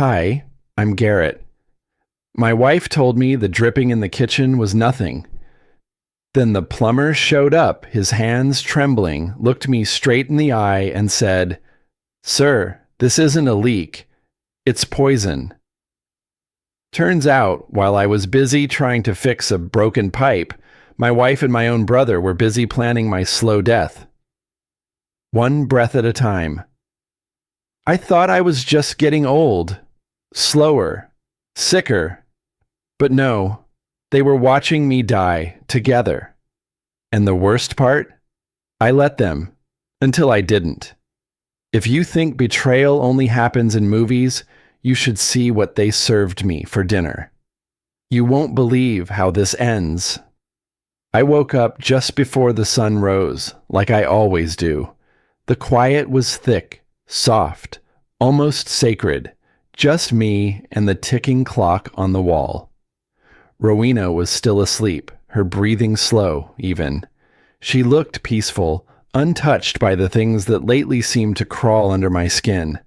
Hi, I'm Garrett. My wife told me the dripping in the kitchen was nothing. Then the plumber showed up, his hands trembling, looked me straight in the eye and said, "Sir, this isn't a leak. It's poison." Turns out, while I was busy trying to fix a broken pipe, my wife and my own brother were busy planning my slow death. One breath at a time. I thought I was just getting old, slower, sicker. But no, they were watching me die together. And the worst part? I let them, until I didn't. If you think betrayal only happens in movies, you should see what they served me for dinner. You won't believe how this ends. I woke up just before the sun rose, like I always do. The quiet was thick, soft, almost sacred, just me and the ticking clock on the wall. Rowena was still asleep, her breathing slow, even. She looked peaceful, untouched by the things that lately seemed to crawl under my skin.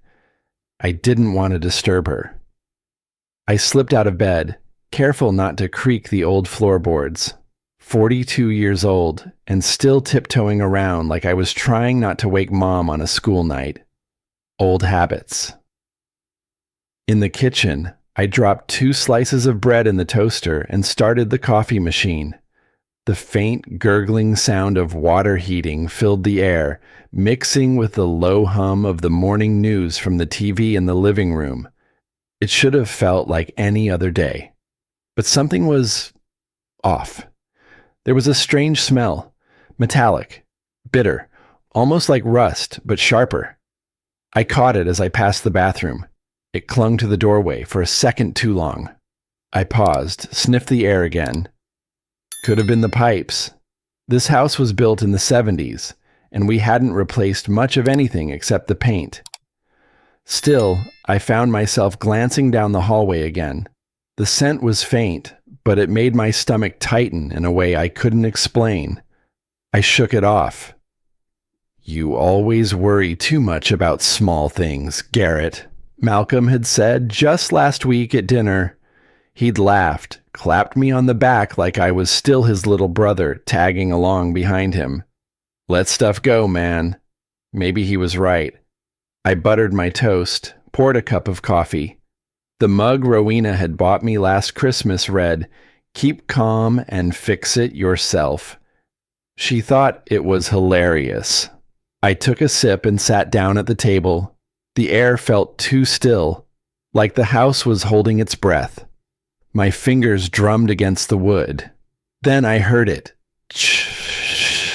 I didn't want to disturb her. I slipped out of bed, careful not to creak the old floorboards. 42 years old, and still tiptoeing around like I was trying not to wake Mom on a school night. Old habits. In the kitchen, I dropped 2 slices of bread in the toaster and started the coffee machine. The faint, gurgling sound of water heating filled the air, mixing with the low hum of the morning news from the TV in the living room. It should have felt like any other day. But something was off. There was a strange smell, metallic, bitter, almost like rust, but sharper. I caught it as I passed the bathroom. It clung to the doorway for a second too long. I paused, sniffed the air again. Could have been the pipes. This house was built in the 70s, and we hadn't replaced much of anything except the paint. Still, I found myself glancing down the hallway again. The scent was faint, but it made my stomach tighten in a way I couldn't explain. I shook it off. "You always worry too much about small things, Garrett," Malcolm had said just last week at dinner. He'd laughed, clapped me on the back like I was still his little brother tagging along behind him. Let stuff go, man. Maybe he was right. I buttered my toast, poured a cup of coffee. The mug Rowena had bought me last Christmas read, "Keep calm and fix it yourself." She thought it was hilarious. I took a sip and sat down at the table. The air felt too still, like the house was holding its breath. My fingers drummed against the wood. Then I heard it. Ch-ch-ch.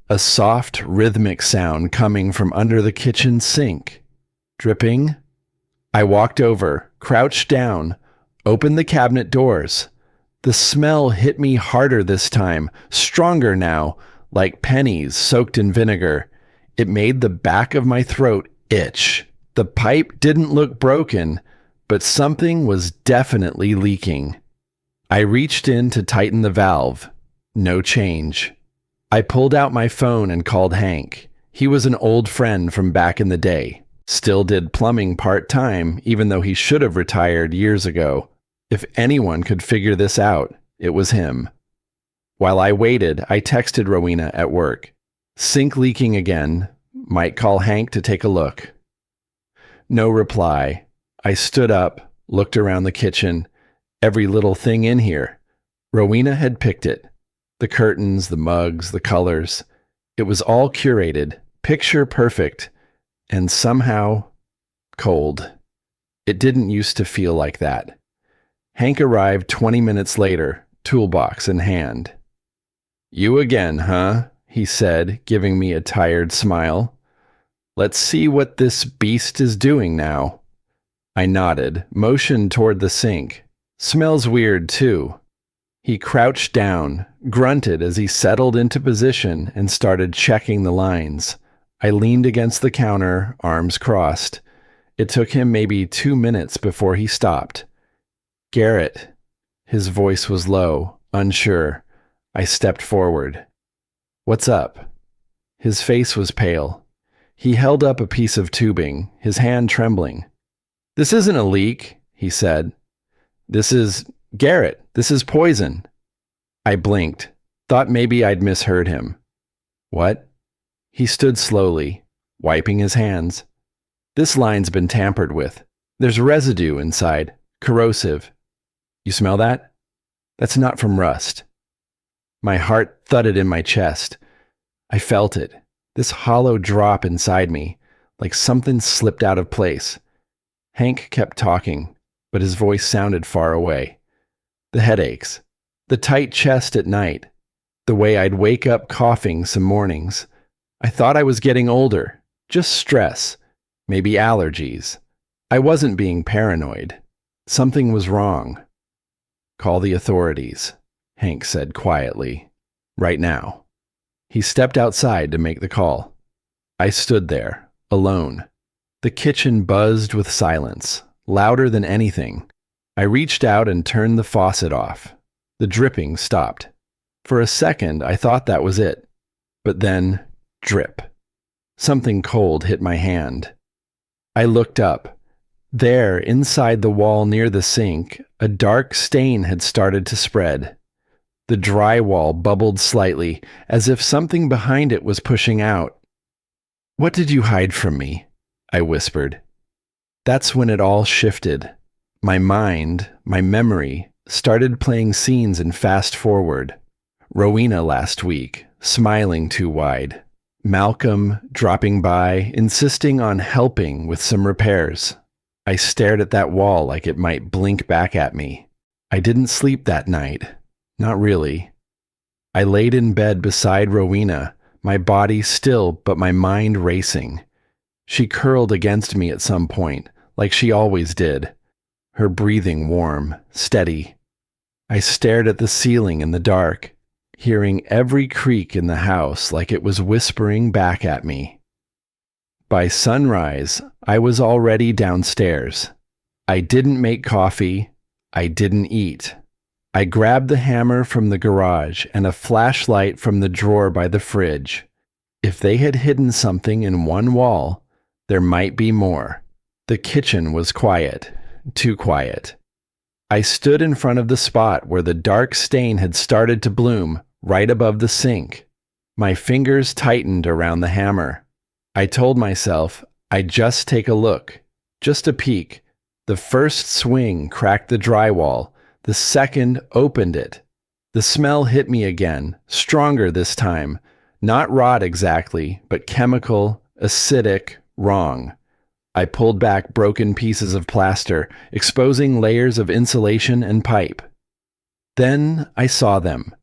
A soft, rhythmic sound coming from under the kitchen sink. Dripping. I walked over, crouched down, opened the cabinet doors. The smell hit me harder this time, stronger now, like pennies soaked in vinegar. It made the back of my throat itch. The pipe didn't look broken, but something was definitely leaking. I reached in to tighten the valve. No change. I pulled out my phone and called Hank. He was an old friend from back in the day. Still did plumbing part-time, even though he should have retired years ago. If anyone could figure this out, it was him. While I waited, I texted Rowena at work. "Sink leaking again. Might call Hank to take a look." No reply. I stood up, looked around the kitchen. Every little thing in here. Rowena had picked it. The curtains, the mugs, the colors. It was all curated, picture perfect. And somehow, cold. It didn't used to feel like that. Hank arrived 20 minutes later, toolbox in hand. "You again, huh?" he said, giving me a tired smile. "Let's see what this beast is doing now." I nodded, motioned toward the sink. "Smells weird, too." He crouched down, grunted as he settled into position and started checking the lines. I leaned against the counter, arms crossed. It took him maybe 2 minutes before he stopped. "Garrett." His voice was low, unsure. I stepped forward. "What's up?" His face was pale. He held up a piece of tubing, his hand trembling. "This isn't a leak," he said. "This is Garrett. This is poison." I blinked, thought maybe I'd misheard him. "What?" He stood slowly, wiping his hands. "This line's been tampered with. There's residue inside, corrosive. You smell that? That's not from rust." My heart thudded in my chest. I felt it, this hollow drop inside me, like something slipped out of place. Hank kept talking, but his voice sounded far away. The headaches, the tight chest at night, the way I'd wake up coughing some mornings. I thought I was getting older, just stress, maybe allergies. I wasn't being paranoid. Something was wrong. "Call the authorities," Hank said quietly. "Right now." He stepped outside to make the call. I stood there, alone. The kitchen buzzed with silence, louder than anything. I reached out and turned the faucet off. The dripping stopped. For a second, I thought that was it. But then, drip. Something cold hit my hand. I looked up. There, inside the wall near the sink, a dark stain had started to spread. The drywall bubbled slightly, as if something behind it was pushing out. "What did you hide from me?" I whispered. That's when it all shifted. My mind, my memory, started playing scenes in fast forward. Rowena last week, smiling too wide. Malcolm dropping by, insisting on helping with some repairs. I stared at that wall like it might blink back at me. I didn't sleep that night. Not really. I laid in bed beside Rowena, my body still but my mind racing. She curled against me at some point, like she always did. Her breathing warm, steady. I stared at the ceiling in the dark, hearing every creak in the house like it was whispering back at me. By sunrise, I was already downstairs. I didn't make coffee. I didn't eat. I grabbed the hammer from the garage and a flashlight from the drawer by the fridge. If they had hidden something in one wall, there might be more. The kitchen was quiet, too quiet. I stood in front of the spot where the dark stain had started to bloom, right above the sink. My fingers tightened around the hammer. I told myself I'd just take a look, just a peek. The first swing cracked the drywall. The second opened it. The smell hit me again, stronger this time. Not rot exactly, but chemical, acidic, wrong. I pulled back broken pieces of plaster, exposing layers of insulation and pipe. Then I saw them.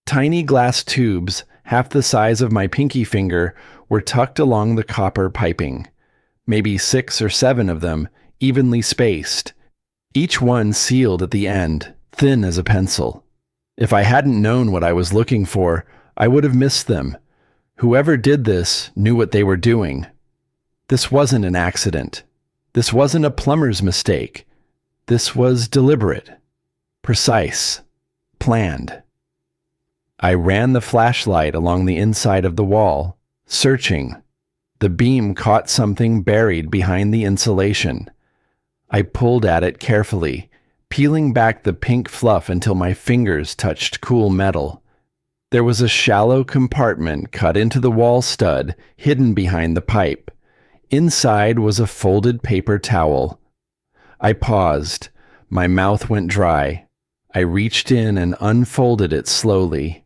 Tiny glass tubes, half the size of my pinky finger, were tucked along the copper piping. Maybe 6 or 7 of them, evenly spaced. Each one sealed at the end, thin as a pencil. If I hadn't known what I was looking for, I would have missed them. Whoever did this knew what they were doing. This wasn't an accident. This wasn't a plumber's mistake. This was deliberate, precise, planned. I ran the flashlight along the inside of the wall, searching. The beam caught something buried behind the insulation. I pulled at it carefully, peeling back the pink fluff until my fingers touched cool metal. There was a shallow compartment cut into the wall stud, hidden behind the pipe. Inside was a folded paper towel. I paused. My mouth went dry. I reached in and unfolded it slowly.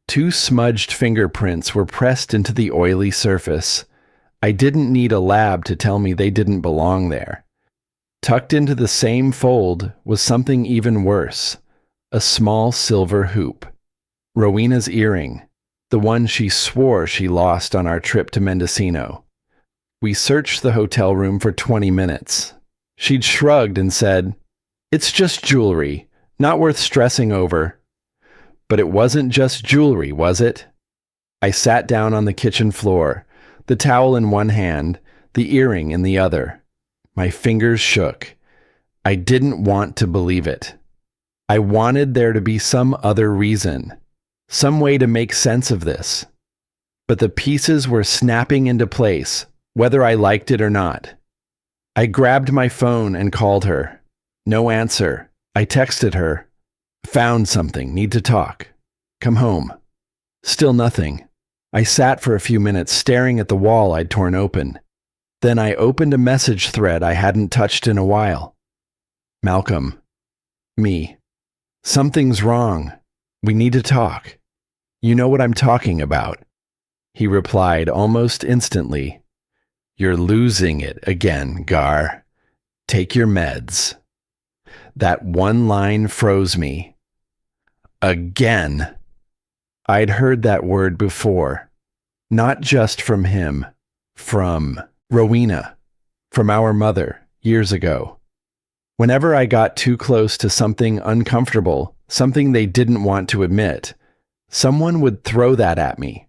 2 smudged fingerprints were pressed into the oily surface. I didn't need a lab to tell me they didn't belong there. Tucked into the same fold was something even worse, a small silver hoop. Rowena's earring, the one she swore she lost on our trip to Mendocino. We searched the hotel room for 20 minutes. She'd shrugged and said, "It's just jewelry, not worth stressing over." But it wasn't just jewelry, was it? I sat down on the kitchen floor, the towel in one hand, the earring in the other. My fingers shook. I didn't want to believe it. I wanted there to be some other reason, some way to make sense of this. But the pieces were snapping into place, whether I liked it or not. I grabbed my phone and called her. No answer. I texted her. Found something. Need to talk. Come home. Still nothing. I sat for a few minutes staring at the wall I'd torn open. Then I opened a message thread I hadn't touched in a while. Malcolm. Me. Something's wrong. We need to talk. You know what I'm talking about. He replied almost instantly. You're losing it again, Gar. Take your meds. That one line froze me. Again. I'd heard that word before. Not just from him. From Rowena. From our mother, years ago. Whenever I got too close to something uncomfortable, something they didn't want to admit, someone would throw that at me.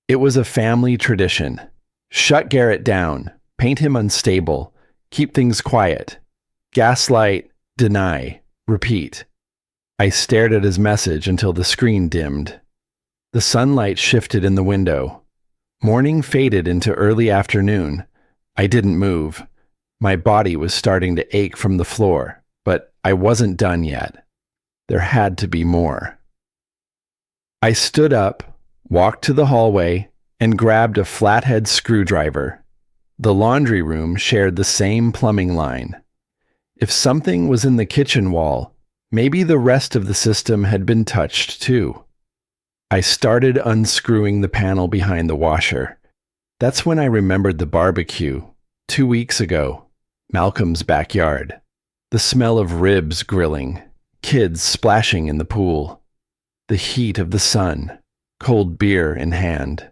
It was a family tradition. Shut Garrett down, paint him unstable, keep things quiet, gaslight, deny, repeat. I stared at his message until the screen dimmed. The sunlight shifted in the window. Morning faded into early afternoon. I didn't move. My body was starting to ache from the floor, but I wasn't done yet. There had to be more. I stood up, walked to the hallway, and grabbed a flathead screwdriver. The laundry room shared the same plumbing line. If something was in the kitchen wall, maybe the rest of the system had been touched too. I started unscrewing the panel behind the washer. That's when I remembered the barbecue, 2 weeks ago, Malcolm's backyard. The smell of ribs grilling, kids splashing in the pool. The heat of the sun, cold beer in hand.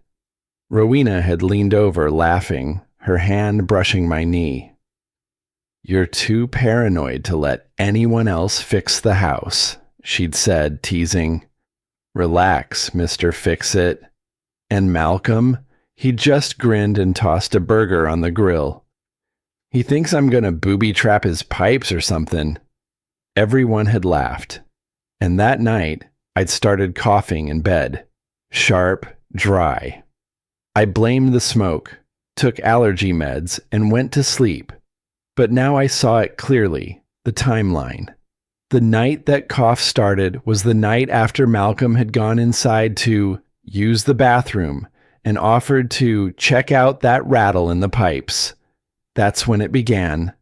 Rowena had leaned over, laughing, her hand brushing my knee. You're too paranoid to let anyone else fix the house, she'd said, teasing. Relax, Mr. Fix-It. And Malcolm, he just grinned and tossed a burger on the grill. He thinks I'm gonna booby-trap his pipes or something. Everyone had laughed. And that night, I'd started coughing in bed. Sharp, dry. I blamed the smoke, took allergy meds, and went to sleep. But now I saw it clearly, the timeline. The night that cough started was the night after Malcolm had gone inside to use the bathroom and offered to check out that rattle in the pipes. That's when it began.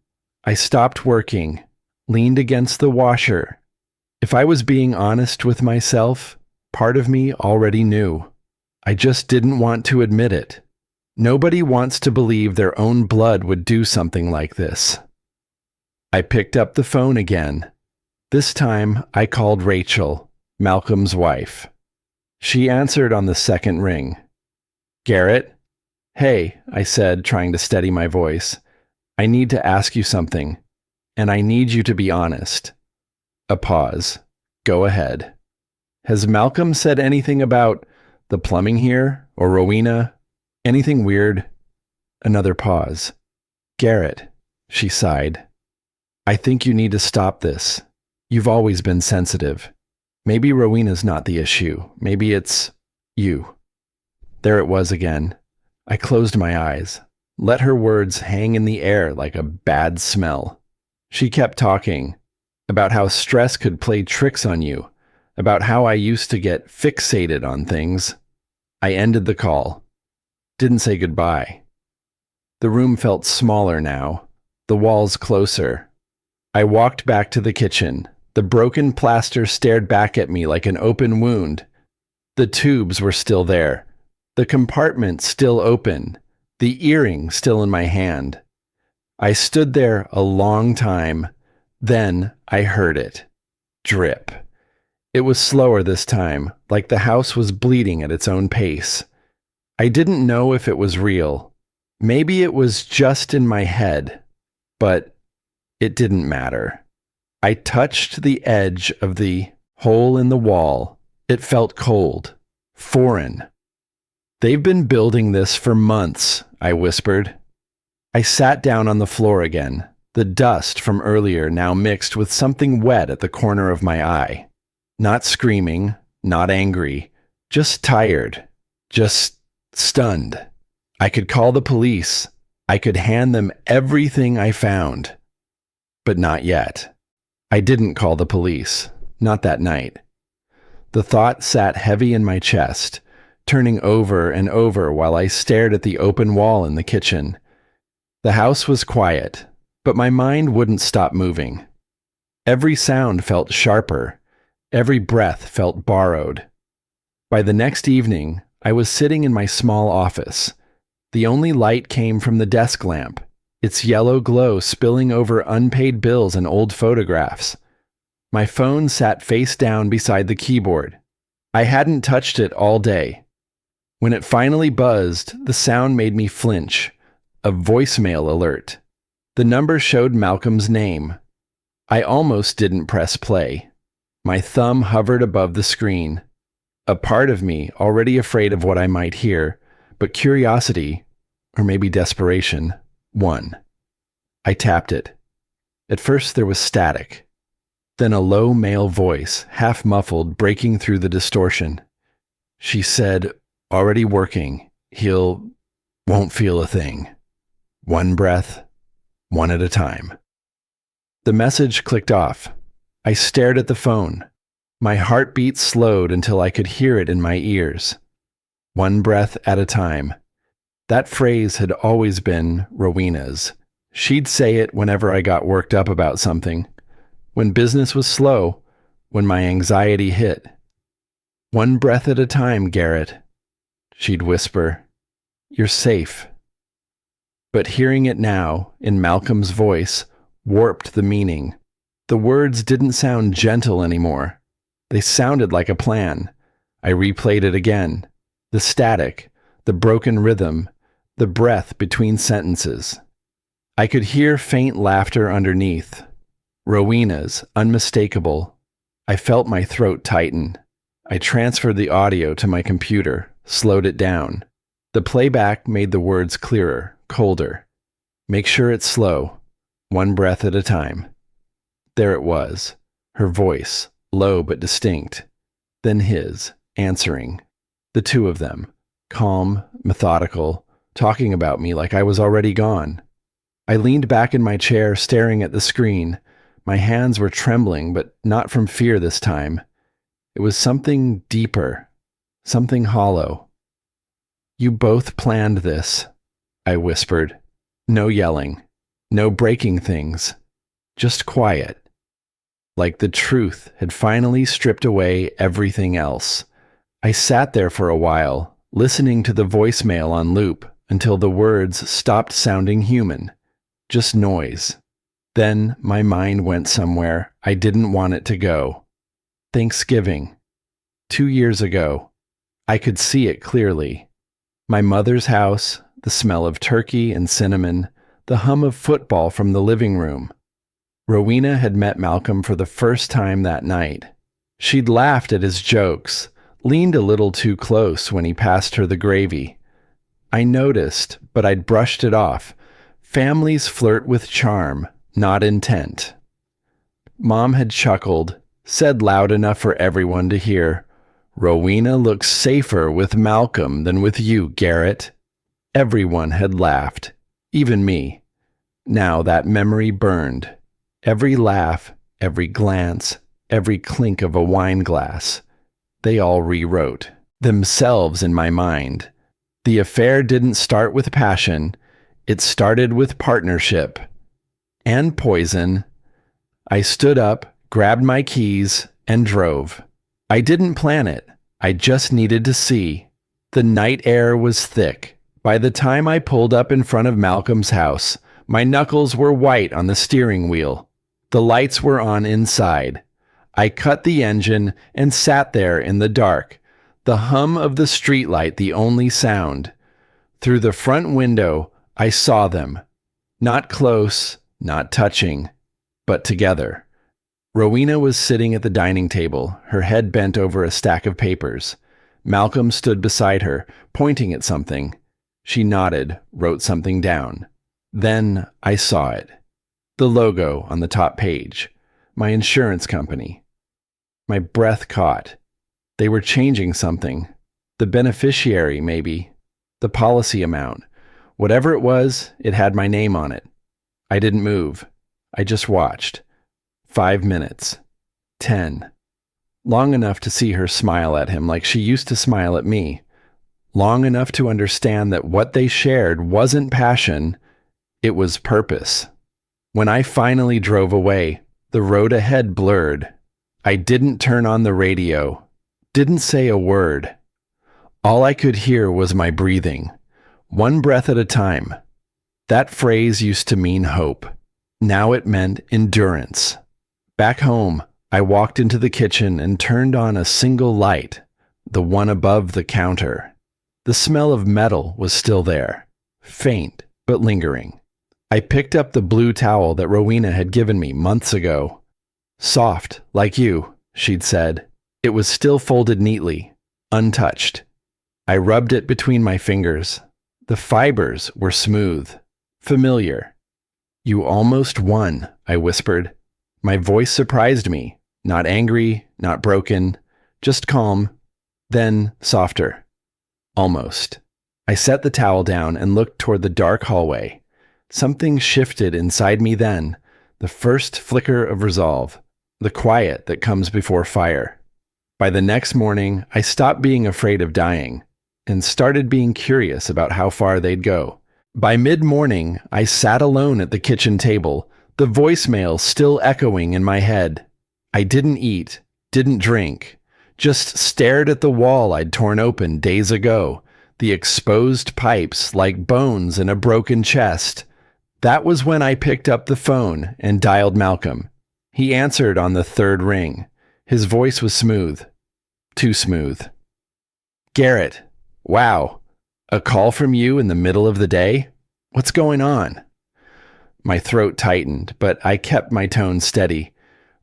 I stopped working, leaned against the washer. If I was being honest with myself, part of me already knew. I just didn't want to admit it. Nobody wants to believe their own blood would do something like this. I picked up the phone again. This time, I called Rachel, Malcolm's wife. She answered on the second ring. Garrett? Hey, I said, trying to steady my voice. I need to ask you something, and I need you to be honest. A pause. Go ahead. Has Malcolm said anything about the plumbing here, or Rowena? Anything weird? Another pause. Garrett, she sighed. I think you need to stop this. You've always been sensitive. Maybe Rowena's not the issue. Maybe it's you. There it was again. I closed my eyes, let her words hang in the air like a bad smell. She kept talking about how stress could play tricks on you, about how I used to get fixated on things. I ended the call. Didn't say goodbye. The room felt smaller now, the walls closer. I walked back to the kitchen. The broken plaster stared back at me like an open wound. The tubes were still there. The compartment still open. The earring still in my hand. I stood there a long time. Then I heard it. Drip. It was slower this time, like the house was bleeding at its own pace. I didn't know if it was real. Maybe it was just in my head. But it didn't matter. I touched the edge of the hole in the wall. It felt cold, foreign. They've been building this for months, I whispered. I sat down on the floor again, the dust from earlier now mixed with something wet at the corner of my eye. Not screaming, not angry, just tired, just stunned. I could call the police. I could hand them everything I found. But not yet. I didn't call the police. Not that night. The thought sat heavy in my chest, turning over and over while I stared at the open wall in the kitchen. The house was quiet, but my mind wouldn't stop moving. Every sound felt sharper. Every breath felt borrowed. By the next evening, I was sitting in my small office. The only light came from the desk lamp, its yellow glow spilling over unpaid bills and old photographs. My phone sat face down beside the keyboard. I hadn't touched it all day. When it finally buzzed, the sound made me flinch. A voicemail alert. The number showed Malcolm's name. I almost didn't press play. My thumb hovered above the screen. A part of me, already afraid of what I might hear, but curiosity, or maybe desperation, won. I tapped it. At first there was static. Then a low male voice, half muffled, breaking through the distortion. She said, "Already working. Won't feel a thing. One breath, one at a time." The message clicked off. I stared at the phone. My heartbeat slowed until I could hear it in my ears. One breath at a time. That phrase had always been Rowena's. She'd say it whenever I got worked up about something. When business was slow, when my anxiety hit. "One breath at a time, Garrett," she'd whisper. "You're safe." But hearing it now, in Malcolm's voice, warped the meaning. The words didn't sound gentle anymore. They sounded like a plan. I replayed it again. The static, the broken rhythm, the breath between sentences. I could hear faint laughter underneath. Rowena's, unmistakable. I felt my throat tighten. I transferred the audio to my computer, slowed it down. The playback made the words clearer, colder. "Make sure it's slow. One breath at a time." There it was, her voice, low but distinct. Then his, answering. The two of them, calm, methodical, talking about me like I was already gone. I leaned back in my chair, staring at the screen. My hands were trembling, but not from fear this time. It was something deeper, something hollow. "You both planned this," I whispered. No yelling, no breaking things, just quiet. Like the truth had finally stripped away everything else. I sat there for a while, listening to the voicemail on loop until the words stopped sounding human, just noise. Then my mind went somewhere I didn't want it to go. Thanksgiving. 2 years ago. I could see it clearly. My mother's house, the smell of turkey and cinnamon, the hum of football from the living room. Rowena had met Malcolm for the first time that night. She'd laughed at his jokes, leaned a little too close when he passed her the gravy. I noticed, but I'd brushed it off. Families flirt with charm, not intent. Mom had chuckled, said loud enough for everyone to hear, "Rowena looks safer with Malcolm than with you, Garrett." Everyone had laughed, even me. Now that memory burned. Every laugh, every glance, every clink of a wine glass. They all rewrote themselves in my mind. The affair didn't start with passion. It started with partnership. And poison. I stood up, grabbed my keys, and drove. I didn't plan it. I just needed to see. The night air was thick. By the time I pulled up in front of Malcolm's house, my knuckles were white on the steering wheel. The lights were on inside. I cut the engine and sat there in the dark, the hum of the streetlight the only sound. Through the front window, I saw them. Not close, not touching, but together. Rowena was sitting at the dining table, her head bent over a stack of papers. Malcolm stood beside her, pointing at something. She nodded, wrote something down. Then I saw it. The logo on the top page. My insurance company. My breath caught. They were changing something. The beneficiary, maybe. The policy amount. Whatever it was, it had my name on it. I didn't move. I just watched. 5 minutes. 10. Long enough to see her smile at him like she used to smile at me. Long enough to understand that what they shared wasn't passion, it was purpose. When I finally drove away, the road ahead blurred. I didn't turn on the radio, didn't say a word. All I could hear was my breathing, one breath at a time. That phrase used to mean hope. Now it meant endurance. Back home, I walked into the kitchen and turned on a single light, the one above the counter. The smell of metal was still there, faint but lingering. I picked up the blue towel that Rowena had given me months ago. Soft, like you, she'd said. It was still folded neatly, untouched. I rubbed it between my fingers. The fibers were smooth, familiar. You almost won, I whispered. My voice surprised me. Not angry, not broken, just calm, then softer. Almost. I set the towel down and looked toward the dark hallway. Something shifted inside me then, the first flicker of resolve, the quiet that comes before fire. By the next morning, I stopped being afraid of dying and started being curious about how far they'd go. By mid-morning, I sat alone at the kitchen table, the voicemail still echoing in my head. I didn't eat, didn't drink, just stared at the wall I'd torn open days ago, the exposed pipes like bones in a broken chest. That was when I picked up the phone and dialed Malcolm. He answered on the third ring. His voice was smooth. Too smooth. Garrett, wow, a call from you in the middle of the day? What's going on? My throat tightened, but I kept my tone steady.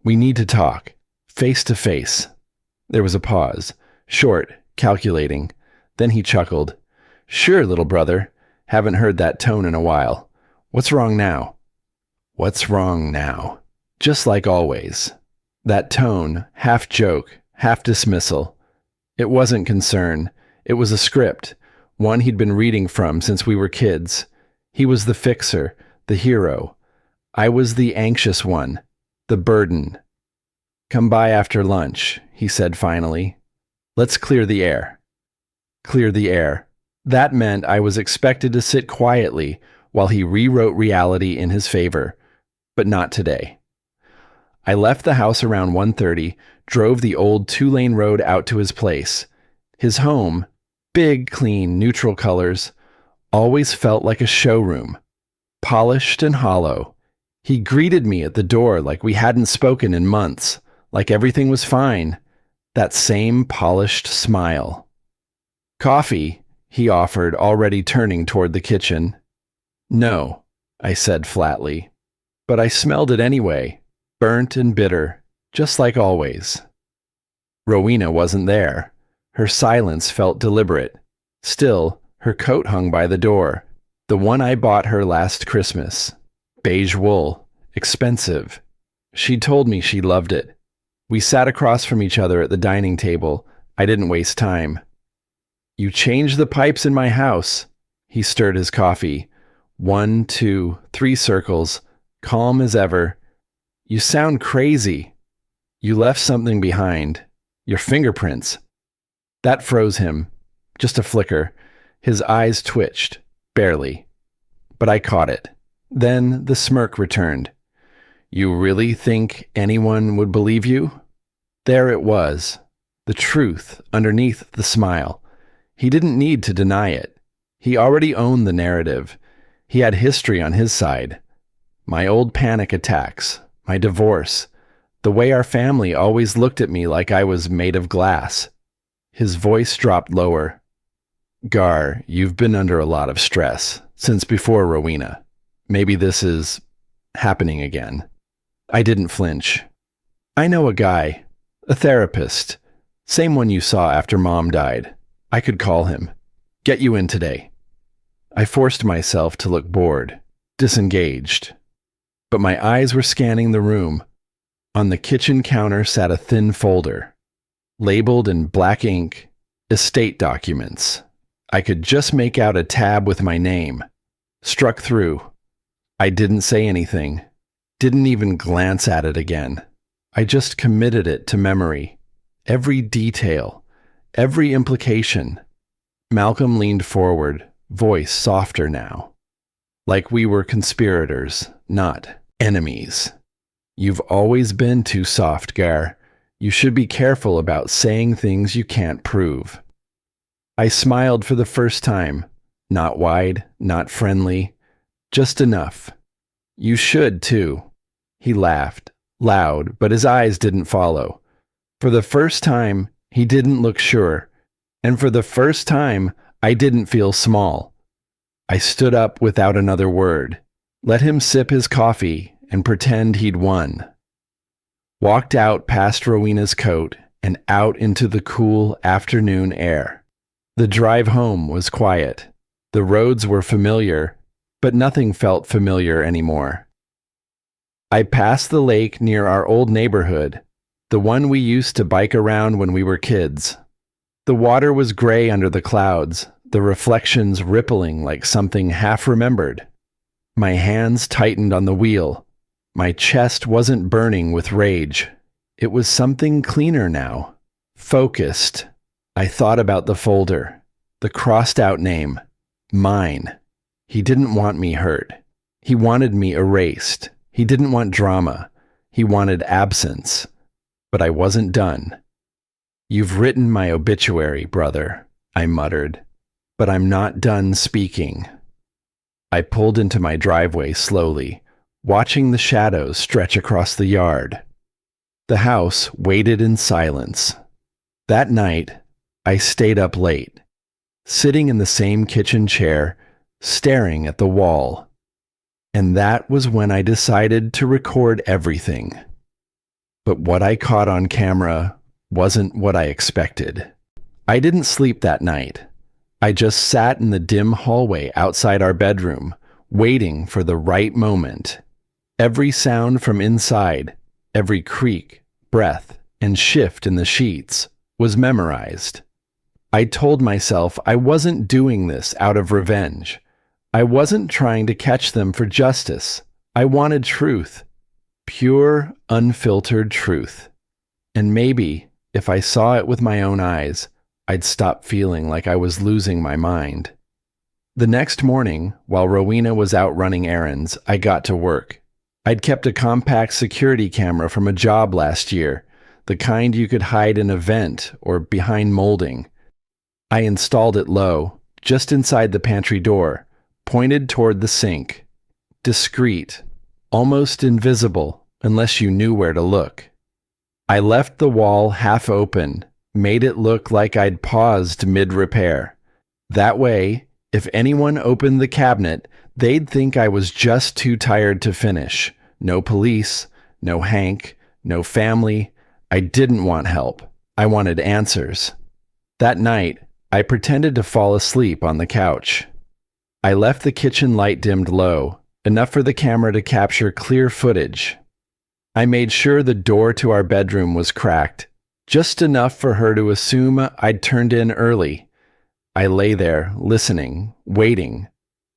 We need to talk, face to face. There was a pause, short, calculating. Then he chuckled. Sure, little brother. Haven't heard that tone in a while. What's wrong now? What's wrong now? Just like always. That tone, half joke, half dismissal. It wasn't concern. It was a script, one he'd been reading from since we were kids. He was the fixer, the hero. I was the anxious one, the burden. Come by after lunch, he said finally. Let's clear the air. Clear the air. That meant I was expected to sit quietly while he rewrote reality in his favor, but not today. I left the house around 1:30, drove the old 2-lane road out to his place. His home, big, clean, neutral colors, always felt like a showroom, polished and hollow. He greeted me at the door like we hadn't spoken in months, like everything was fine. That same polished smile. Coffee, he offered, already turning toward the kitchen. No, I said flatly. But I smelled it anyway, burnt and bitter, just like always. Rowena wasn't there. Her silence felt deliberate. Still, her coat hung by the door, the one I bought her last Christmas. Beige wool, expensive. She told me she loved it. We sat across from each other at the dining table. I didn't waste time. You changed the pipes in my house. He stirred his coffee. 1, 2, 3 circles, calm as ever. You sound crazy. You left something behind. Your fingerprints. That froze him. Just a flicker. His eyes twitched. Barely. But I caught it. Then the smirk returned. You really think anyone would believe you? There it was. The truth underneath the smile. He didn't need to deny it. He already owned the narrative. He had history on his side. My old panic attacks, my divorce, the way our family always looked at me like I was made of glass. His voice dropped lower. Gar, you've been under a lot of stress since before Rowena. Maybe this is happening again. I didn't flinch. I know a guy, a therapist, same one you saw after Mom died. I could call him. Get you in today. I forced myself to look bored, disengaged. But my eyes were scanning the room. On the kitchen counter sat a thin folder, labeled in black ink, estate documents. I could just make out a tab with my name, struck through. I didn't say anything, didn't even glance at it again. I just committed it to memory. Every detail, every implication. Malcolm leaned forward, voice softer now. Like we were conspirators, not enemies. You've always been too soft, Gar. You should be careful about saying things you can't prove. I smiled for the first time. Not wide, not friendly. Just enough. You should, too. He laughed, loud, but his eyes didn't follow. For the first time, he didn't look sure. And for the first time, I didn't feel small. I stood up without another word, let him sip his coffee and pretend he'd won. Walked out past Rowena's coat and out into the cool afternoon air. The drive home was quiet. The roads were familiar, but nothing felt familiar anymore. I passed the lake near our old neighborhood, the one we used to bike around when we were kids. The water was gray under the clouds, the reflections rippling like something half-remembered. My hands tightened on the wheel. My chest wasn't burning with rage. It was something cleaner now. Focused. I thought about the folder. The crossed-out name. Mine. He didn't want me hurt. He wanted me erased. He didn't want drama. He wanted absence. But I wasn't done. "You've written my obituary, brother," I muttered. "But I'm not done speaking." I pulled into my driveway slowly, watching the shadows stretch across the yard. The house waited in silence. That night, I stayed up late, sitting in the same kitchen chair, staring at the wall. And that was when I decided to record everything. But what I caught on camera wasn't what I expected. I didn't sleep that night. I just sat in the dim hallway outside our bedroom, waiting for the right moment. Every sound from inside, every creak, breath, and shift in the sheets was memorized. I told myself I wasn't doing this out of revenge. I wasn't trying to catch them for justice. I wanted truth. Pure, unfiltered truth. And maybe, if I saw it with my own eyes, I'd stop feeling like I was losing my mind. The next morning, while Rowena was out running errands, I got to work. I'd kept a compact security camera from a job last year, the kind you could hide in a vent or behind molding. I installed it low, just inside the pantry door, pointed toward the sink. Discreet, almost invisible unless you knew where to look. I left the wall half open, made it look like I'd paused mid-repair. That way, if anyone opened the cabinet, they'd think I was just too tired to finish. No police, no Hank, no family. I didn't want help. I wanted answers. That night, I pretended to fall asleep on the couch. I left the kitchen light dimmed low, enough for the camera to capture clear footage. I made sure the door to our bedroom was cracked, just enough for her to assume I'd turned in early. I lay there, listening, waiting.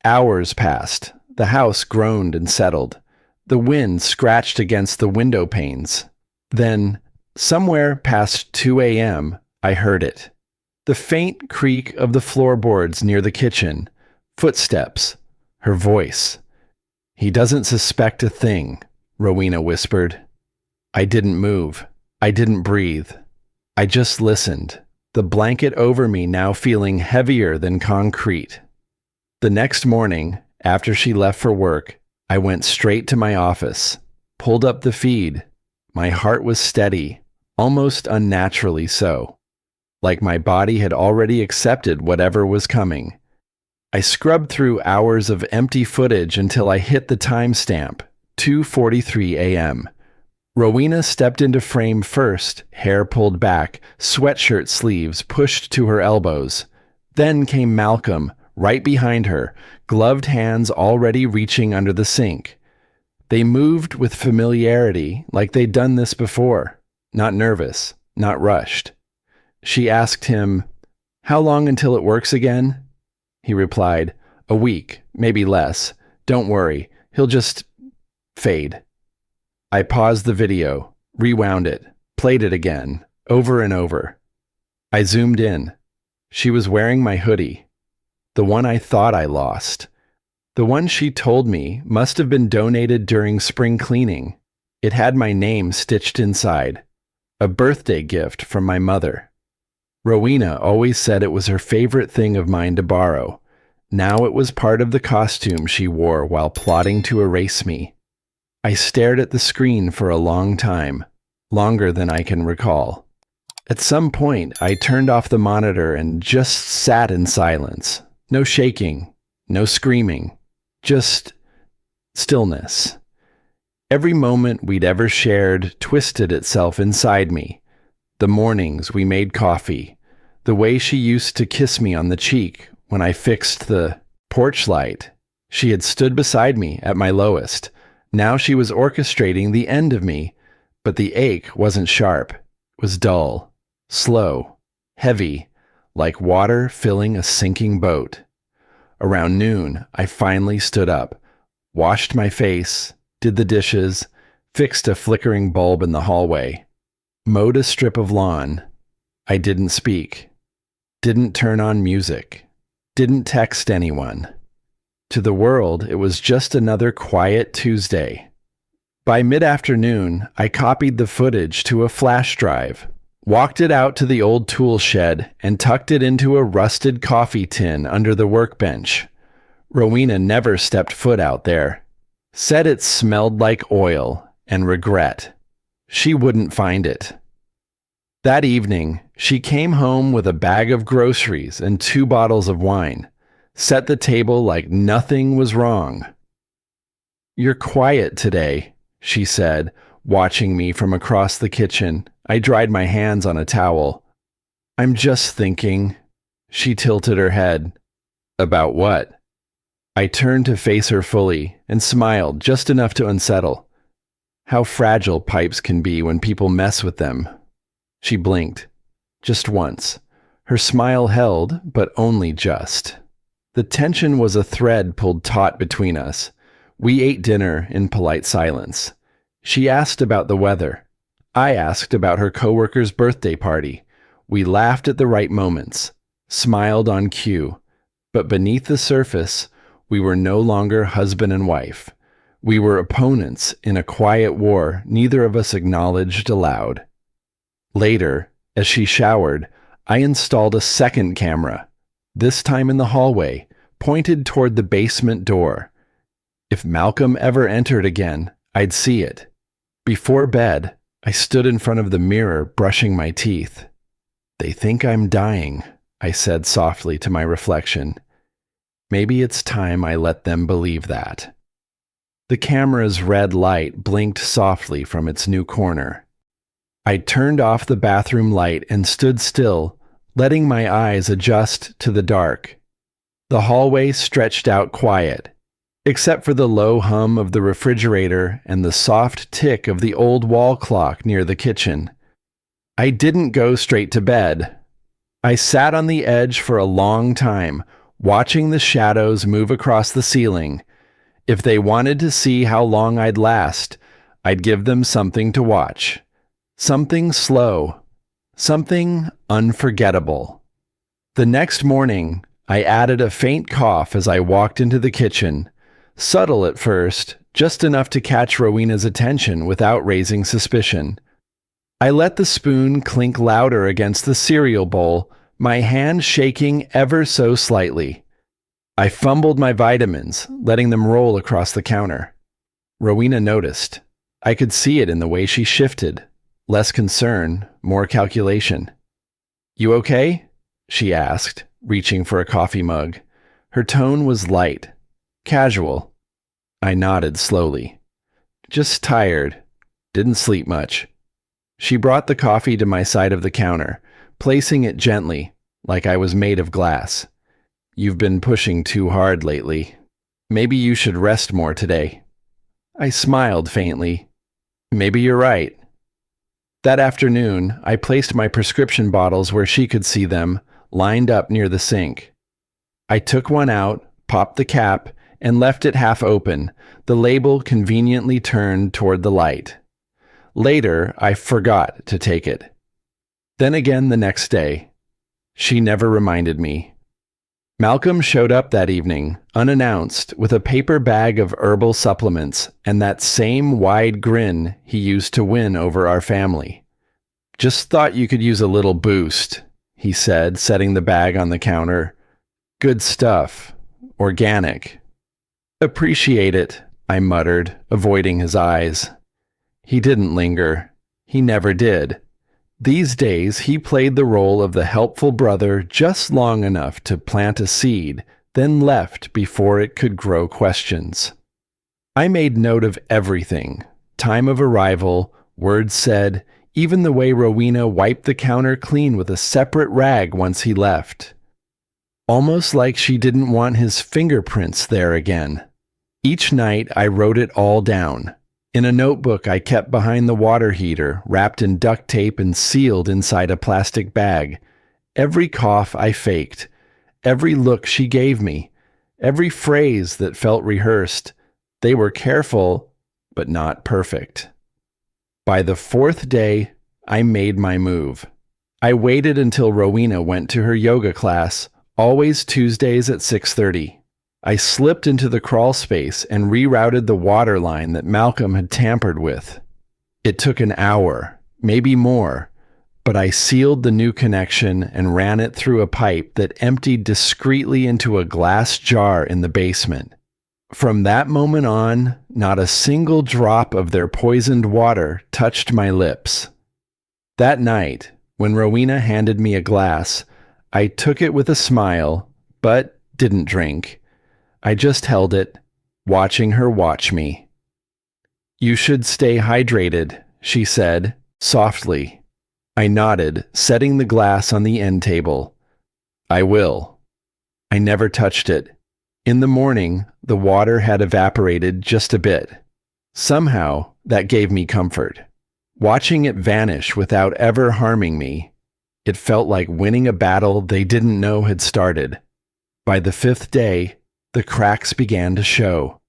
Hours passed. The house groaned and settled. The wind scratched against the window panes. Then, somewhere past 2 a.m., I heard it. The faint creak of the floorboards near the kitchen. Footsteps. Her voice. "He doesn't suspect a thing," Rowena whispered. I didn't move. I didn't breathe. I just listened, the blanket over me now feeling heavier than concrete. The next morning, after she left for work, I went straight to my office, pulled up the feed. My heart was steady, almost unnaturally so, like my body had already accepted whatever was coming. I scrubbed through hours of empty footage until I hit the timestamp, 2:43 a.m. Rowena stepped into frame first, hair pulled back, sweatshirt sleeves pushed to her elbows. Then came Malcolm, right behind her, gloved hands already reaching under the sink. They moved with familiarity, like they'd done this before. Not nervous, not rushed. She asked him, "How long until it works again?" He replied, A week, maybe less. Don't worry, he'll just fade. I paused the video, rewound it, played it again, over and over. I zoomed in. She was wearing my hoodie, the one I thought I lost. The one she told me must have been donated during spring cleaning. It had my name stitched inside, a birthday gift from my mother. Rowena always said it was her favorite thing of mine to borrow. Now it was part of the costume she wore while plotting to erase me. I stared at the screen for a long time, longer than I can recall. At some point, I turned off the monitor and just sat in silence. No shaking, no screaming, just stillness. Every moment we'd ever shared twisted itself inside me. The mornings we made coffee, the way she used to kiss me on the cheek when I fixed the porch light. She had stood beside me at my lowest. Now she was orchestrating the end of me, but the ache wasn't sharp. It was dull, slow, heavy, like water filling a sinking boat. Around noon, I finally stood up, washed my face, did the dishes, fixed a flickering bulb in the hallway, mowed a strip of lawn. I didn't speak, didn't turn on music, didn't text anyone. To the world, it was just another quiet Tuesday. By mid-afternoon, I copied the footage to a flash drive, walked it out to the old tool shed, and tucked it into a rusted coffee tin under the workbench. Rowena never stepped foot out there. Said it smelled like oil and regret. She wouldn't find it. That evening, she came home with a bag of groceries and 2 bottles of wine. Set the table like nothing was wrong. "You're quiet today," she said, watching me from across the kitchen. I dried my hands on a towel. "I'm just thinking." She tilted her head. "About what?" I turned to face her fully and smiled just enough to unsettle. How fragile pipes can be when people mess with them. She blinked. Just once. Her smile held, but only just. The tension was a thread pulled taut between us. We ate dinner in polite silence. She asked about the weather. I asked about her coworker's birthday party. We laughed at the right moments, smiled on cue. But beneath the surface, we were no longer husband and wife. We were opponents in a quiet war neither of us acknowledged aloud. Later, as she showered, I installed a second camera, this time in the hallway, pointed toward the basement door. If Malcolm ever entered again, I'd see it. Before bed, I stood in front of the mirror brushing my teeth. "They think I'm dying," I said softly to my reflection. Maybe it's time I let them believe that. The camera's red light blinked softly from its new corner. I turned off the bathroom light and stood still, letting my eyes adjust to the dark. The hallway stretched out quiet, except for the low hum of the refrigerator and the soft tick of the old wall clock near the kitchen. I didn't go straight to bed. I sat on the edge for a long time, watching the shadows move across the ceiling. If they wanted to see how long I'd last, I'd give them something to watch. Something slow. Something unforgettable. The next morning, I added a faint cough as I walked into the kitchen. Subtle at first, just enough to catch Rowena's attention without raising suspicion. I let the spoon clink louder against the cereal bowl, my hand shaking ever so slightly. I fumbled my vitamins, letting them roll across the counter. Rowena noticed. I could see it in the way she shifted. Less concern, more calculation. "You okay?" she asked, reaching for a coffee mug. Her tone was light, casual. I nodded slowly. "Just tired. Didn't sleep much." She brought the coffee to my side of the counter, placing it gently, like I was made of glass. "You've been pushing too hard lately. Maybe you should rest more today." I smiled faintly. "Maybe you're right." That afternoon, I placed my prescription bottles where she could see them, lined up near the sink. I took one out, popped the cap, and left it half open, the label conveniently turned toward the light. Later, I forgot to take it. Then again the next day. She never reminded me. Malcolm showed up that evening, unannounced, with a paper bag of herbal supplements and that same wide grin he used to win over our family. "Just thought you could use a little boost," he said, setting the bag on the counter. "Good stuff. Organic." "Appreciate it," I muttered, avoiding his eyes. He didn't linger. He never did. These days, he played the role of the helpful brother just long enough to plant a seed, then left before it could grow questions. I made note of everything: time of arrival, words said, even the way Rowena wiped the counter clean with a separate rag once he left. Almost like she didn't want his fingerprints there again. Each night, I wrote it all down. In a notebook I kept behind the water heater, wrapped in duct tape and sealed inside a plastic bag. Every cough I faked, every look she gave me, every phrase that felt rehearsed. They were careful, but not perfect. By the fourth day, I made my move. I waited until Rowena went to her yoga class, always Tuesdays at 6:30. I slipped into the crawl space and rerouted the water line that Malcolm had tampered with. It took an hour, maybe more, but I sealed the new connection and ran it through a pipe that emptied discreetly into a glass jar in the basement. From that moment on, not a single drop of their poisoned water touched my lips. That night, when Rowena handed me a glass, I took it with a smile, but didn't drink. I just held it, watching her watch me. "You should stay hydrated," she said, softly. I nodded, setting the glass on the end table. "I will." I never touched it. In the morning, the water had evaporated just a bit. Somehow, that gave me comfort. Watching it vanish without ever harming me, it felt like winning a battle they didn't know had started. By the fifth day, the cracks began to show.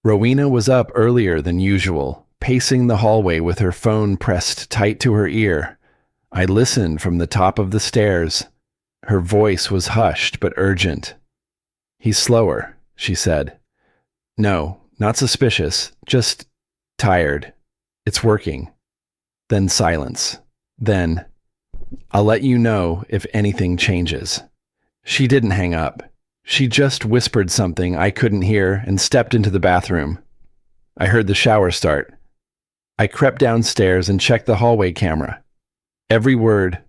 Rowena was up earlier than usual, pacing the hallway with her phone pressed tight to her ear. I listened from the top of the stairs. Her voice was hushed but urgent. "He's slower," she said. "No, not suspicious, just tired. It's working." Then silence. Then, "I'll let you know if anything changes." She didn't hang up. She just whispered something I couldn't hear and stepped into the bathroom. I heard the shower start. I crept downstairs and checked the hallway camera. Every word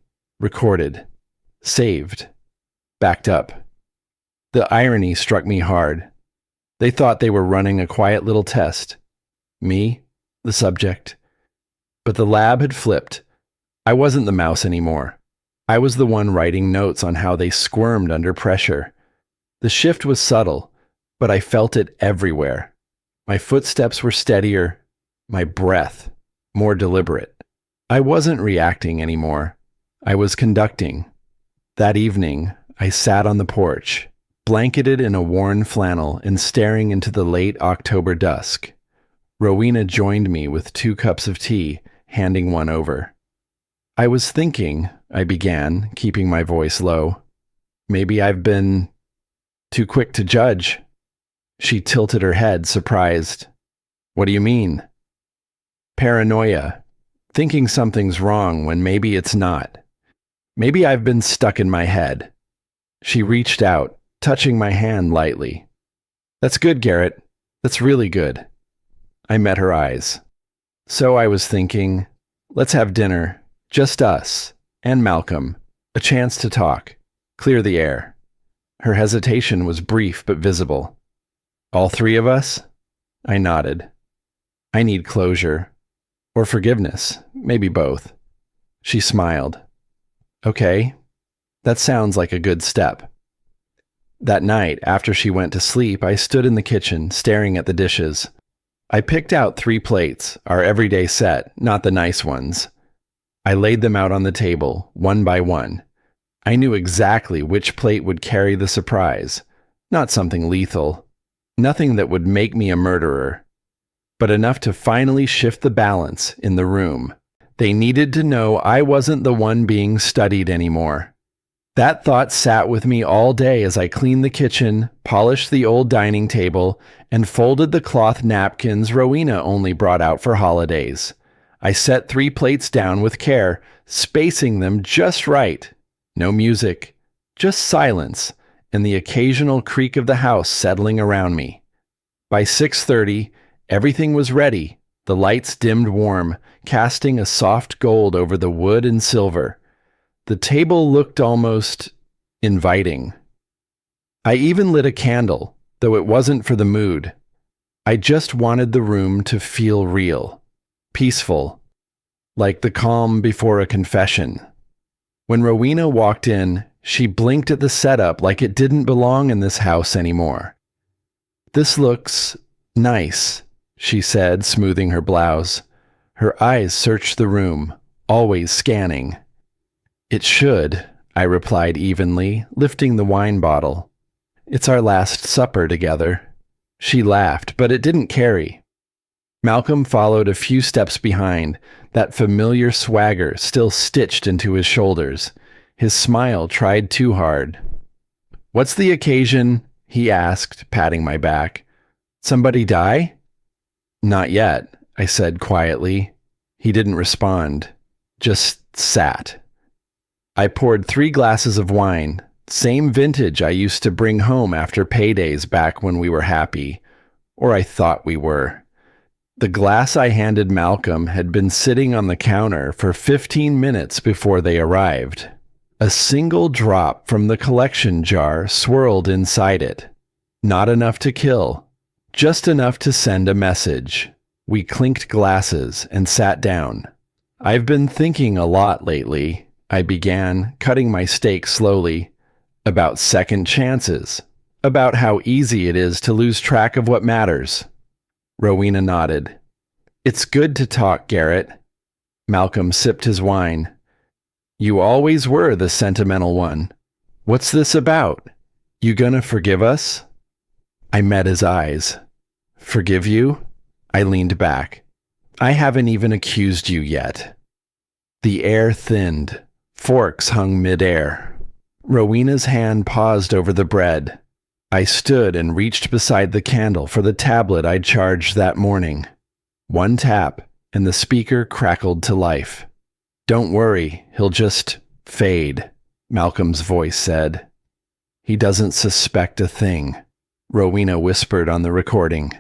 recorded, saved, backed up. The irony struck me hard. They thought they were running a quiet little test. Me, the subject. But the lab had flipped. I wasn't the mouse anymore. I was the one writing notes on how they squirmed under pressure. The shift was subtle, but I felt it everywhere. My footsteps were steadier, my breath more deliberate. I wasn't reacting anymore. I was conducting. That evening, I sat on the porch, blanketed in a worn flannel and staring into the late October dusk. Rowena joined me with 2 cups of tea, handing one over. "I was thinking," I began, keeping my voice low, "maybe I've been too quick to judge." She tilted her head, surprised. "What do you mean?" "Paranoia. Thinking something's wrong when maybe it's not. Maybe I've been stuck in my head." She reached out, touching my hand lightly. "That's good, Garrett. That's really good." I met her eyes. "So I was thinking, let's have dinner. Just us. And Malcolm. A chance to talk. Clear the air." Her hesitation was brief but visible. "All 3 of us?" I nodded. "I need closure. Or forgiveness. Maybe both." She smiled. "Okay. That sounds like a good step." That night, after she went to sleep, I stood in the kitchen, staring at the dishes. I picked out 3 plates, our everyday set, not the nice ones. I laid them out on the table, one by one. I knew exactly which plate would carry the surprise. Not something lethal. Nothing that would make me a murderer. But enough to finally shift the balance in the room. They needed to know I wasn't the one being studied anymore. That thought sat with me all day as I cleaned the kitchen, polished the old dining table, and folded the cloth napkins Rowena only brought out for holidays. I set 3 plates down with care, spacing them just right. No music, just silence, and the occasional creak of the house settling around me. By 6:30, everything was ready, the lights dimmed warm, casting a soft gold over the wood and silver. The table looked almost inviting. I even lit a candle, though it wasn't for the mood. I just wanted the room to feel real, peaceful, like the calm before a confession. When Rowena walked in, she blinked at the setup like it didn't belong in this house anymore. "This looks nice," she said, smoothing her blouse. Her eyes searched the room, always scanning. "It should," I replied evenly, lifting the wine bottle. "It's our last supper together." She laughed, but it didn't carry. Malcolm followed a few steps behind, that familiar swagger still stitched into his shoulders. His smile tried too hard. "What's the occasion?" he asked, patting my back. "Somebody die?" "Not yet," I said quietly. He didn't respond, just sat. I poured 3 glasses of wine, same vintage I used to bring home after paydays back when we were happy, or I thought we were. The glass I handed Malcolm had been sitting on the counter for 15 minutes before they arrived. A single drop from the collection jar swirled inside it. Not enough to kill, just enough to send a message. We clinked glasses and sat down. "I've been thinking a lot lately," I began, cutting my steak slowly, "about second chances, about how easy it is to lose track of what matters." Rowena nodded. "It's good to talk, Garrett." Malcolm sipped his wine. "You always were the sentimental one. What's this about? You gonna forgive us?" I met his eyes. "Forgive you?" I leaned back. "I haven't even accused you yet." The air thinned. Forks hung midair. Rowena's hand paused over the bread. I stood and reached beside the candle for the tablet I'd charged that morning. One tap, and the speaker crackled to life. "Don't worry, he'll just fade," Malcolm's voice said. "He doesn't suspect a thing," Rowena whispered on the recording.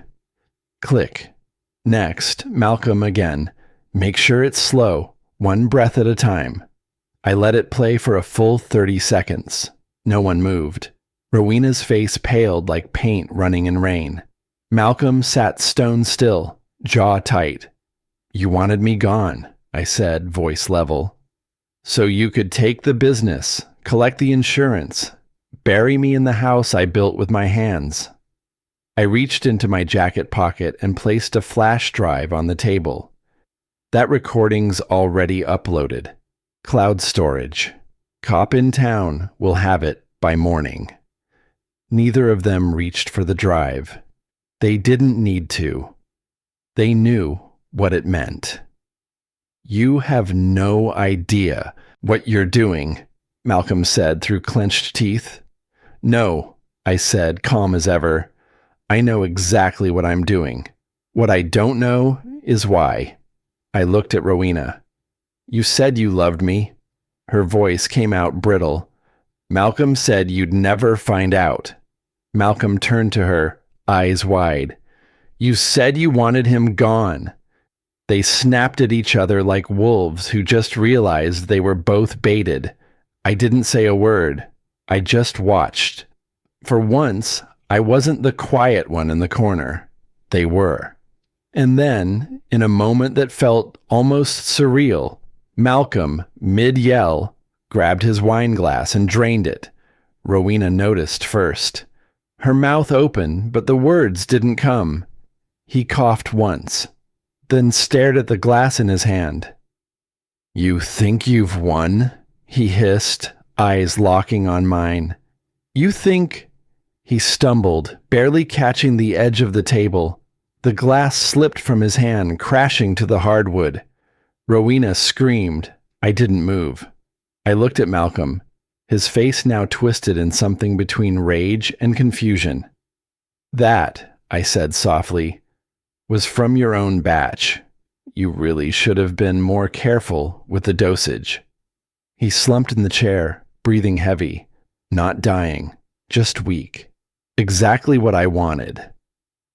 Click. Next, Malcolm again. "Make sure it's slow, 1 breath at a time." I let it play for a full 30 seconds. No one moved. Rowena's face paled like paint running in rain. Malcolm sat stone still, jaw tight. "You wanted me gone," I said, voice level. "So you could take the business, collect the insurance, bury me in the house I built with my hands." I reached into my jacket pocket and placed a flash drive on the table. "That recording's already uploaded. Cloud storage. Cop in town will have it by morning." Neither of them reached for the drive. They didn't need to. They knew what it meant. "You have no idea what you're doing," Malcolm said through clenched teeth. "No," I said, calm as ever. "I know exactly what I'm doing. What I don't know is why." I looked at Rowena. "You said you loved me." Her voice came out brittle. "Malcolm said you'd never find out." Malcolm turned to her, eyes wide. "You said you wanted him gone." They snapped at each other like wolves who just realized they were both baited. I didn't say a word. I just watched. For once, I wasn't the quiet one in the corner. They were. And then, in a moment that felt almost surreal, Malcolm, mid-yell, grabbed his wine glass and drained it. Rowena noticed first. Her mouth opened, but the words didn't come. He coughed once, then stared at the glass in his hand. "You think you've won?" he hissed, eyes locking on mine. "You think He stumbled, barely catching the edge of the table. The glass slipped from his hand, crashing to the hardwood. Rowena screamed. I didn't move. I looked at Malcolm, his face now twisted in something between rage and confusion. That, I said softly, was from your own batch. You really should have been more careful with the dosage. He slumped in the chair, breathing heavy, not dying, just weak. Exactly what I wanted.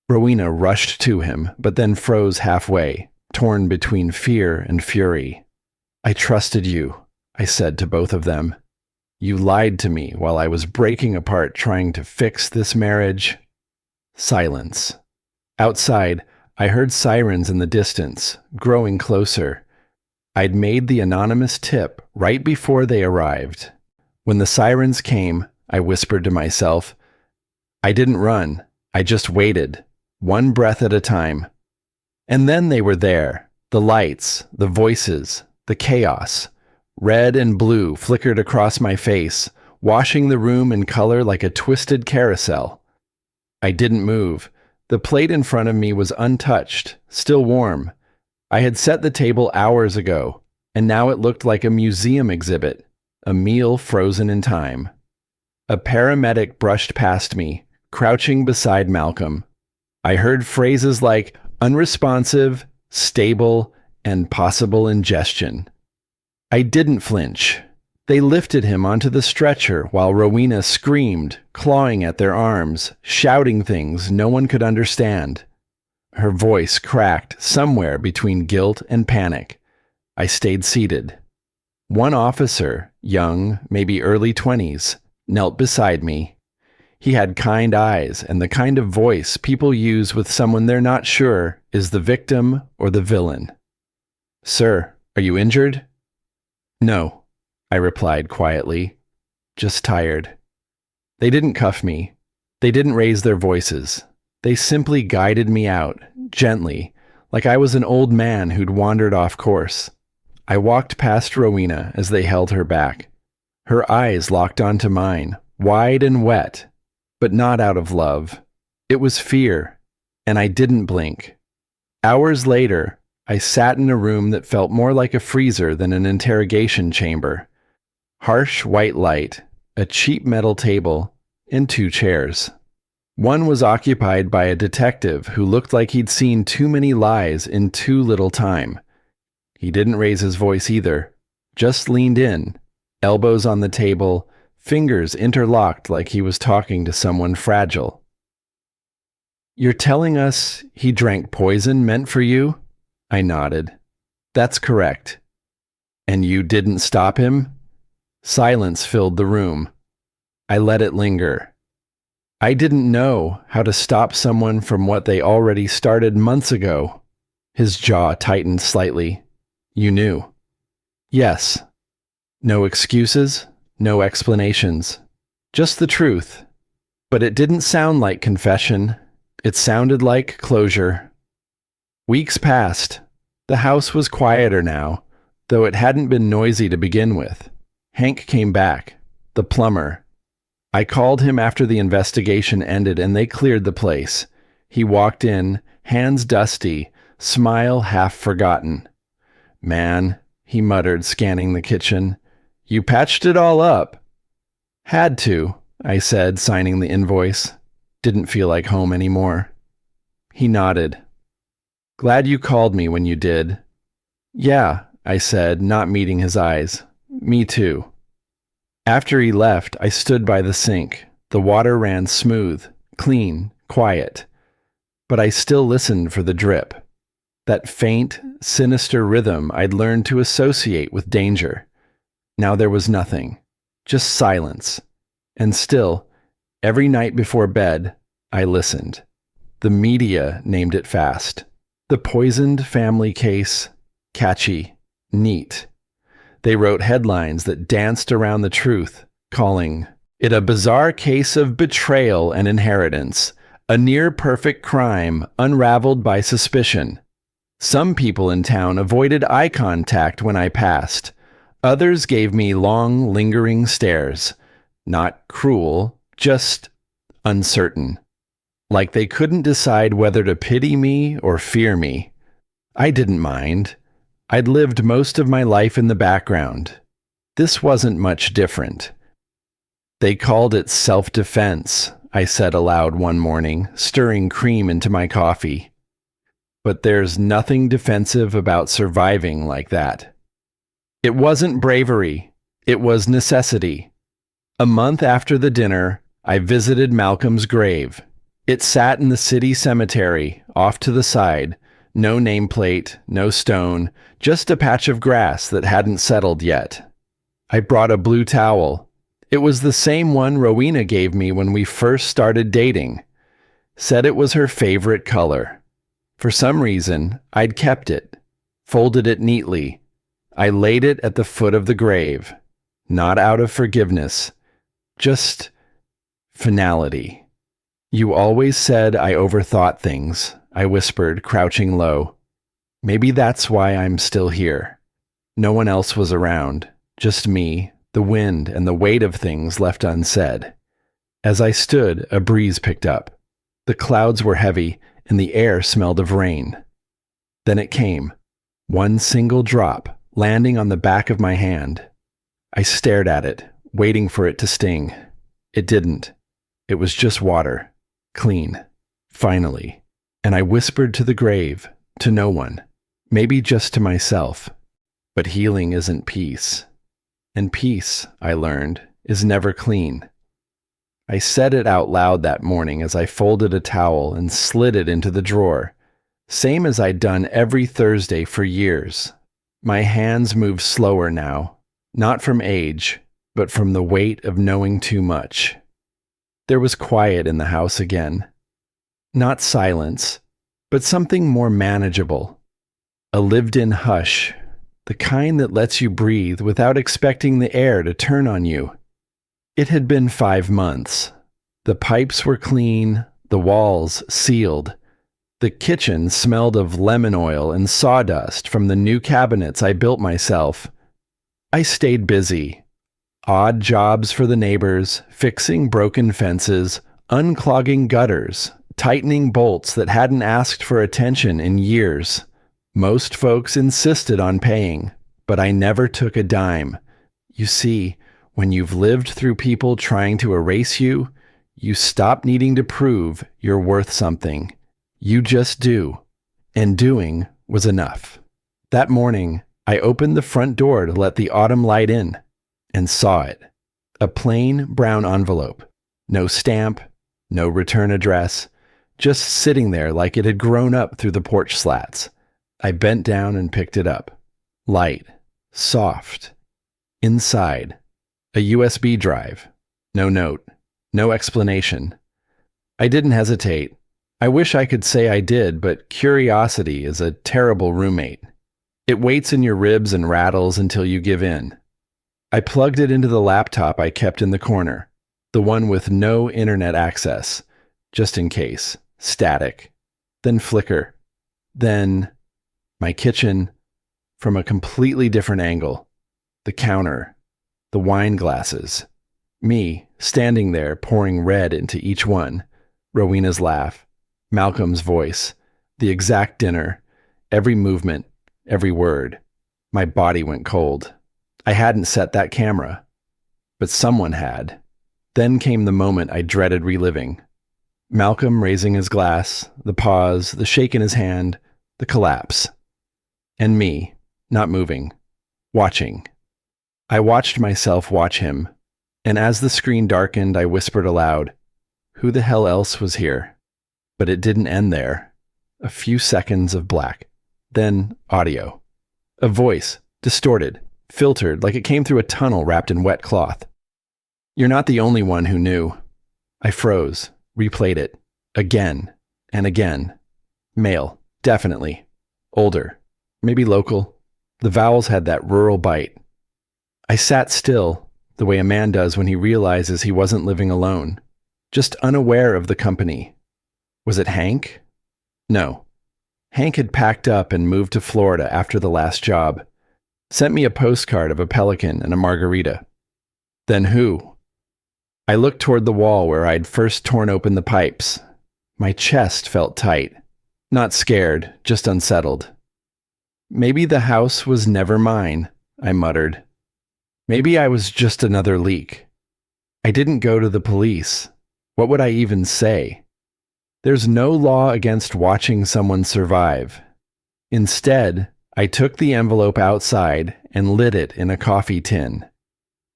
Rowena rushed to him, but then froze halfway, torn between fear and fury. I trusted you, I said to both of them. You lied to me while I was breaking apart trying to fix this marriage. Silence. Outside, I heard sirens in the distance, growing closer. I'd made the anonymous tip right before they arrived. When the sirens came, I whispered to myself, I didn't run, I just waited, one breath at a time. And then they were there, the lights, the voices, the chaos. Red and blue flickered across my face, washing the room in color like a twisted carousel. I didn't move. The plate in front of me was untouched, still warm. I had set the table hours ago, and now it looked like a museum exhibit, a meal frozen in time. A paramedic brushed past me, crouching beside Malcolm. I heard phrases like unresponsive, stable, and possible ingestion. I didn't flinch. They lifted him onto the stretcher while Rowena screamed, clawing at their arms, shouting things no one could understand. Her voice cracked somewhere between guilt and panic. I stayed seated. One officer, young, maybe early 20s, knelt beside me. He had kind eyes and the kind of voice people use with someone they're not sure is the victim or the villain. Sir, are you injured? No, I replied quietly. Just tired. They didn't cuff me. They didn't raise their voices. They simply guided me out, gently, like I was an old man who'd wandered off course. I walked past Rowena as they held her back. Her eyes locked onto mine, wide and wet, but not out of love. It was fear, and I didn't blink. Hours later, I sat in a room that felt more like a freezer than an interrogation chamber. Harsh white light, a cheap metal table, and 2 chairs. One was occupied by a detective who looked like he'd seen too many lies in too little time. He didn't raise his voice either, just leaned in, elbows on the table, fingers interlocked like he was talking to someone fragile. You're telling us he drank poison meant for you? I nodded. That's correct. And you didn't stop him? Silence filled the room. I let it linger. I didn't know how to stop someone from what they already started months ago. His jaw tightened slightly. You knew. Yes. No excuses, no explanations. Just the truth. But it didn't sound like confession. It sounded like closure. Weeks passed. The house was quieter now, though it hadn't been noisy to begin with. Hank came back, the plumber. I called him after the investigation ended and they cleared the place. He walked in, hands dusty, smile half forgotten. Man, he muttered, scanning the kitchen. You patched it all up. Had to, I said, signing the invoice. Didn't feel like home anymore. He nodded. Glad you called me when you did. Yeah, I said, not meeting his eyes. Me too. After he left, I stood by the sink. The water ran smooth, clean, quiet. But I still listened for the drip. That faint, sinister rhythm I'd learned to associate with danger. Now there was nothing. Just silence. And still, every night before bed, I listened. The media named it fast. The poisoned family case, catchy, neat. They wrote headlines that danced around the truth, calling it a bizarre case of betrayal and inheritance, a near-perfect crime unraveled by suspicion. Some people in town avoided eye contact when I passed. Others gave me long, lingering stares. Not cruel, just uncertain. Like they couldn't decide whether to pity me or fear me. I didn't mind. I'd lived most of my life in the background. This wasn't much different. They called it self-defense, I said aloud one morning, stirring cream into my coffee. But there's nothing defensive about surviving like that. It wasn't bravery. It was necessity. A month after the dinner, I visited Malcolm's grave. It sat in the city cemetery, off to the side. No nameplate, no stone, just a patch of grass that hadn't settled yet. I brought a blue towel. It was the same one Rowena gave me when we first started dating. Said it was her favorite color. For some reason, I'd kept it, folded it neatly. I laid it at the foot of the grave, not out of forgiveness, just finality. You always said I overthought things, I whispered, crouching low. Maybe that's why I'm still here. No one else was around, just me, the wind, and the weight of things left unsaid. As I stood, a breeze picked up. The clouds were heavy, and the air smelled of rain. Then it came, one single drop, landing on the back of my hand. I stared at it, waiting for it to sting. It didn't. It was just water, clean, finally. And I whispered to the grave, to no one, maybe just to myself. But healing isn't peace. And peace, I learned, is never clean. I said it out loud that morning as I folded a towel and slid it into the drawer, same as I'd done every Thursday for years. My hands moved slower now, not from age, but from the weight of knowing too much. There was quiet in the house again. Not silence, but something more manageable. A lived-in hush, the kind that lets you breathe without expecting the air to turn on you. It had been 5 months. The pipes were clean, the walls sealed. The kitchen smelled of lemon oil and sawdust from the new cabinets I built myself. I stayed busy. Odd jobs for the neighbors, fixing broken fences, unclogging gutters, tightening bolts that hadn't asked for attention in years. Most folks insisted on paying, but I never took a dime. You see, when you've lived through people trying to erase you, you stop needing to prove you're worth something. You just do. And doing was enough. That morning, I opened the front door to let the autumn light in, and saw it. A plain brown envelope. No stamp, no return address, just sitting there like it had grown up through the porch slats. I bent down and picked it up. Light, soft. Inside, a USB drive. No note, no explanation. I didn't hesitate. I wish I could say I did, but curiosity is a terrible roommate. It waits in your ribs and rattles until you give in. I plugged it into the laptop I kept in the corner, the one with no internet access, just in case, static, then flicker, then my kitchen from a completely different angle, the counter, the wine glasses, me standing there pouring red into each one, Rowena's laugh, Malcolm's voice, the exact dinner, every movement, every word. My body went cold. I hadn't set that camera, but someone had. Then came the moment I dreaded reliving. Malcolm raising his glass, the pause, the shake in his hand, the collapse. And me, not moving, watching. I watched myself watch him, and as the screen darkened, I whispered aloud, "Who the hell else was here?" But it didn't end there. A few seconds of black. Then audio. A voice, distorted, filtered like it came through a tunnel wrapped in wet cloth. "You're not the only one who knew." I froze, replayed it, again and again. Male, definitely. Older, maybe local. The vowels had that rural bite. I sat still, the way a man does when he realizes he wasn't living alone, just unaware of the company. Was it Hank? No. Hank had packed up and moved to Florida after the last job. Sent me a postcard of a pelican and a margarita. Then who? I looked toward the wall where I'd first torn open the pipes. My chest felt tight. Not scared, just unsettled. Maybe the house was never mine, I muttered. Maybe I was just another leak. I didn't go to the police. What would I even say? There's no law against watching someone survive. Instead, I took the envelope outside and lit it in a coffee tin.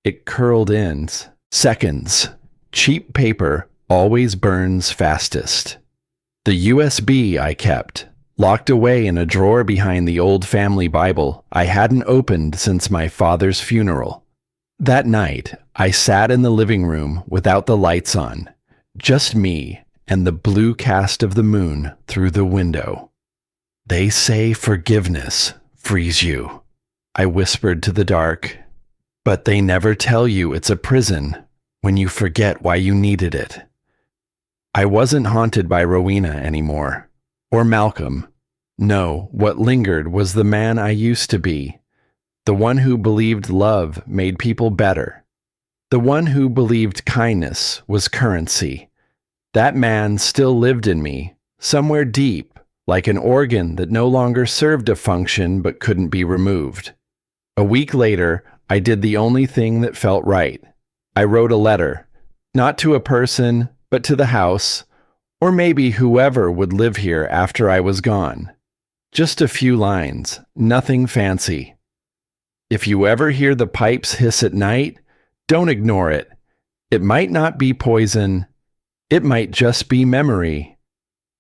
It curled in seconds. Cheap paper always burns fastest. The USB I kept, locked away in a drawer behind the old family Bible I hadn't opened since my father's funeral. That night, I sat in the living room without the lights on, just me and the blue cast of the moon through the window. They say forgiveness frees you, I whispered to the dark, but they never tell you it's a prison when you forget why you needed it. I wasn't haunted by Rowena anymore, or Malcolm. No, what lingered was the man I used to be, the one who believed love made people better, the one who believed kindness was currency. That man still lived in me, somewhere deep, like an organ that no longer served a function but couldn't be removed. A week later, I did the only thing that felt right. I wrote a letter, not to a person, but to the house, or maybe whoever would live here after I was gone. Just a few lines, nothing fancy. If you ever hear the pipes hiss at night, don't ignore it. It might not be poison. It might just be memory,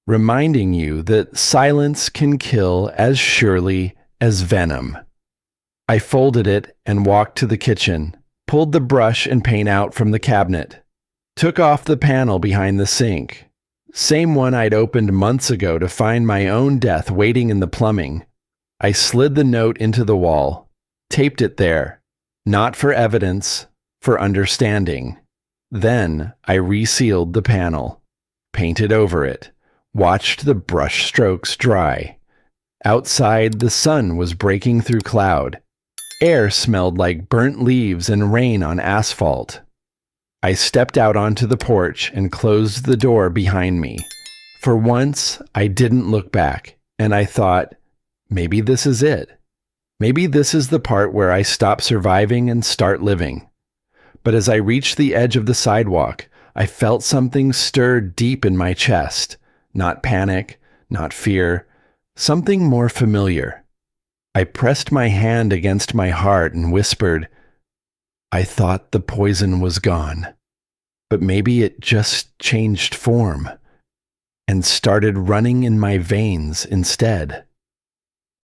reminding you that silence can kill as surely as venom. I folded it and walked to the kitchen, pulled the brush and paint out from the cabinet, took off the panel behind the sink, same one I'd opened months ago to find my own death waiting in the plumbing. I slid the note into the wall, taped it there, not for evidence, for understanding. Then I resealed the panel, painted over it, watched the brush strokes dry. Outside, the sun was breaking through cloud. Air smelled like burnt leaves and rain on asphalt. I stepped out onto the porch and closed the door behind me. For once, I didn't look back, and I thought, maybe this is it. Maybe this is the part where I stop surviving and start living. But as I reached the edge of the sidewalk, I felt something stir deep in my chest. Not panic, not fear, something more familiar. I pressed my hand against my heart and whispered, I thought the poison was gone, but maybe it just changed form and started running in my veins instead.